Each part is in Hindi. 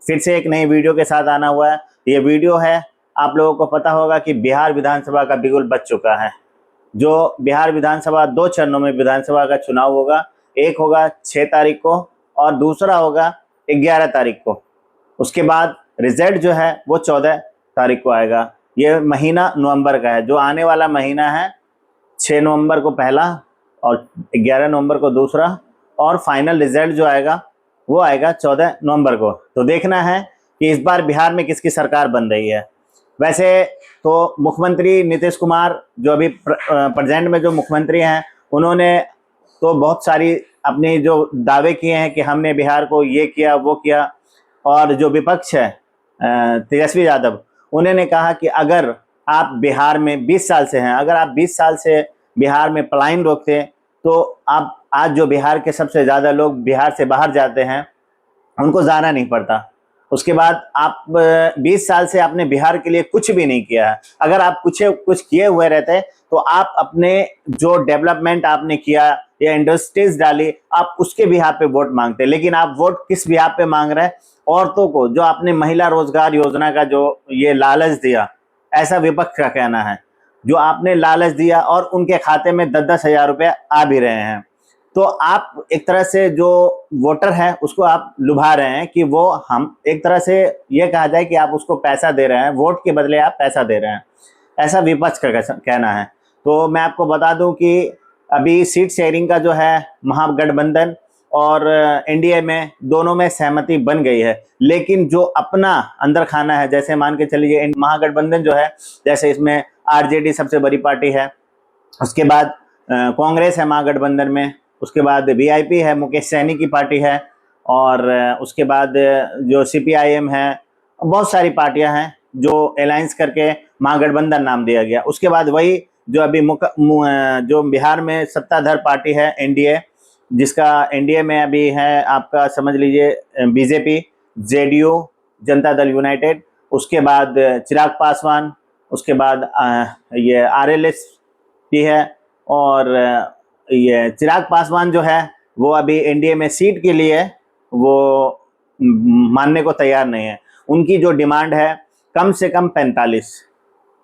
फिर से एक नई वीडियो के साथ आना हुआ है। ये वीडियो है, आप लोगों को पता होगा कि बिहार विधानसभा का बिगुल बज चुका है। जो बिहार विधानसभा 2 चरणों में विधानसभा का चुनाव होगा, एक होगा 6 तारीख को और दूसरा होगा 11 तारीख को। उसके बाद रिजल्ट जो है वो 14 तारीख को आएगा। ये महीना नवंबर का है, जो आने वाला महीना है। 6 नवंबर को पहला और 11 नवंबर को दूसरा, और फाइनल रिजल्ट जो आएगा वो आएगा 14 नवंबर को। तो देखना है कि इस बार बिहार में किसकी सरकार बन रही है। वैसे तो मुख्यमंत्री नीतीश कुमार जो अभी प्रेजेंट में जो मुख्यमंत्री हैं, उन्होंने तो बहुत सारी अपनी जो दावे किए हैं कि हमने बिहार को ये किया वो किया। और जो विपक्ष है तेजस्वी यादव, उन्होंने कहा कि अगर आप बिहार में 20 साल से हैं, अगर आप 20 साल से बिहार में पलायन रोकते तो आप आज जो बिहार के सबसे ज़्यादा लोग बिहार से बाहर जाते हैं उनको जाना नहीं पड़ता। उसके बाद आप 20 साल से आपने बिहार के लिए कुछ भी नहीं किया है। अगर आप कुछ किए हुए रहते तो आप अपने जो डेवलपमेंट आपने किया या इंडस्ट्रीज डाली, आप उसके बिहार पे वोट मांगते। लेकिन आप वोट किस बिहार पे मांग रहे हैं? औरतों को, जो आपने महिला रोजगार योजना का जो ये लालच दिया, ऐसा विपक्ष का कहना है। जो आपने लालच दिया और उनके खाते में 10-10 हजार रुपये आ भी रहे हैं, तो आप एक तरह से जो वोटर है उसको आप लुभा रहे हैं कि वो, हम एक तरह से ये कहा जाए कि आप उसको पैसा दे रहे हैं, वोट के बदले आप पैसा दे रहे हैं, ऐसा विपक्ष का कहना है। तो मैं आपको बता दूं कि अभी सीट शेयरिंग का जो है महागठबंधन और एनडीए में दोनों में सहमति बन गई है। लेकिन जो अपना अंदर खाना है, जैसे मान के चलिए महागठबंधन जो है, जैसे इसमें आरजेडी सबसे बड़ी पार्टी है, उसके बाद कांग्रेस है महागठबंधन में, उसके बाद वीआईपी है, मुकेश सैनी की पार्टी है, और उसके बाद जो सीपीआईएम है, बहुत सारी पार्टियां हैं जो अलायंस करके महागठबंधन नाम दिया गया। उसके बाद वही जो अभी जो बिहार में सत्ताधार पार्टी है एनडीए, जिसका एनडीए में अभी है आपका समझ लीजिए BJP, JDU, Janata Dal United, उसके बाद चिराग पासवान, उसके बाद ये आरएलएस भी है। और ये चिराग पासवान जो है वो अभी एनडीए में सीट के लिए वो मानने को तैयार नहीं है। उनकी जो डिमांड है कम से कम 45,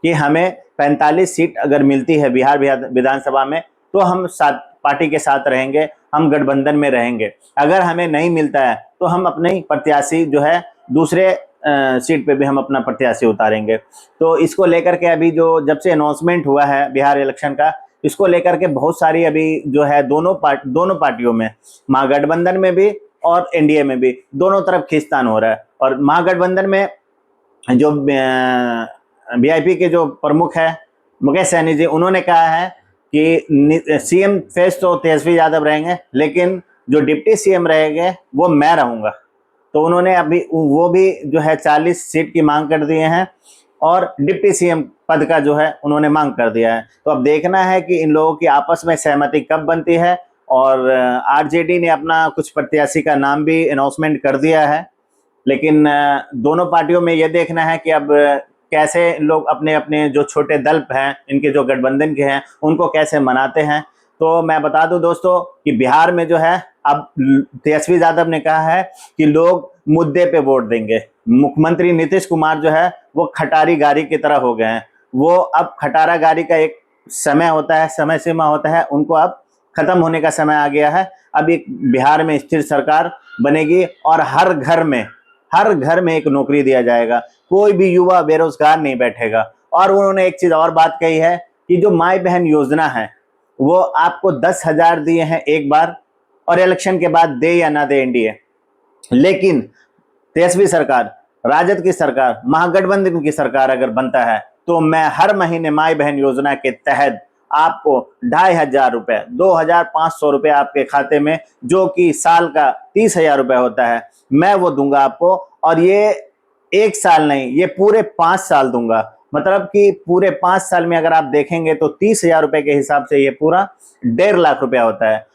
कि हमें 45 सीट अगर मिलती है बिहार विधानसभा में तो हम साथ पार्टी के साथ रहेंगे, हम गठबंधन में रहेंगे। अगर हमें नहीं मिलता है तो हम अपने प्रत्याशी जो है दूसरे सीट पे भी हम अपना प्रत्याशी उतारेंगे। तो इसको लेकर के अभी जो जब से अनाउंसमेंट हुआ है बिहार इलेक्शन का, इसको लेकर के बहुत सारी अभी जो है दोनों पार्टियों में, महागठबंधन में भी और एनडीए में भी, दोनों तरफ खींचतान हो रहा है। और महागठबंधन में जो वीआईपी के जो प्रमुख है मुकेश सैनी जी, उन्होंने कहा है कि सीएम फेस तो तेजस्वी यादव रहेंगे, लेकिन जो डिप्टी सीएम रहेंगे वो मैं रहूंगा। तो उन्होंने अभी वो भी जो है 40 सीट की मांग कर दिए हैं और डिप्टी सीएम पद का जो है उन्होंने मांग कर दिया है। तो अब देखना है कि इन लोगों की आपस में सहमति कब बनती है। और आरजेडी ने अपना कुछ प्रत्याशी का नाम भी अनाउंसमेंट कर दिया है। लेकिन दोनों पार्टियों में यह देखना है कि अब कैसे लोग अपने अपने जो छोटे दल हैं, इनके जो गठबंधन के हैं, उनको कैसे मनाते हैं। तो मैं बता दूं दोस्तों कि बिहार में जो है अब तेजस्वी यादव ने कहा है कि लोग मुद्दे पे वोट देंगे। मुख्यमंत्री नीतीश कुमार जो है वो खटारी गाड़ी की तरह हो गए हैं। वो अब खटारा गाड़ी का एक समय होता है, समय सीमा होता है, उनको अब खत्म होने का समय आ गया है। अब एक बिहार में स्थिर सरकार बनेगी और हर घर में एक नौकरी दिया जाएगा, कोई भी युवा बेरोजगार नहीं बैठेगा। और उन्होंने एक चीज और बात कही है कि जो माई बहन योजना है वो आपको 10,000 दिए हैं एक बार, और इलेक्शन के बाद दे या ना दे एनडीए, लेकिन तेजस्वी सरकार, राजद की सरकार, महागठबंधन की सरकार अगर बनता है तो मैं हर महीने माई बहन योजना के तहत आपको 2,500 रुपए, 2,500 रुपए आपके खाते में, जो कि साल का 30,000 रुपए होता है, मैं वो दूंगा आपको। और ये एक साल नहीं, ये पूरे 5 साल दूंगा। मतलब कि पूरे 5 साल में अगर आप देखेंगे तो 30,000 रुपए के हिसाब से ये पूरा 1.5 लाख रुपया होता है।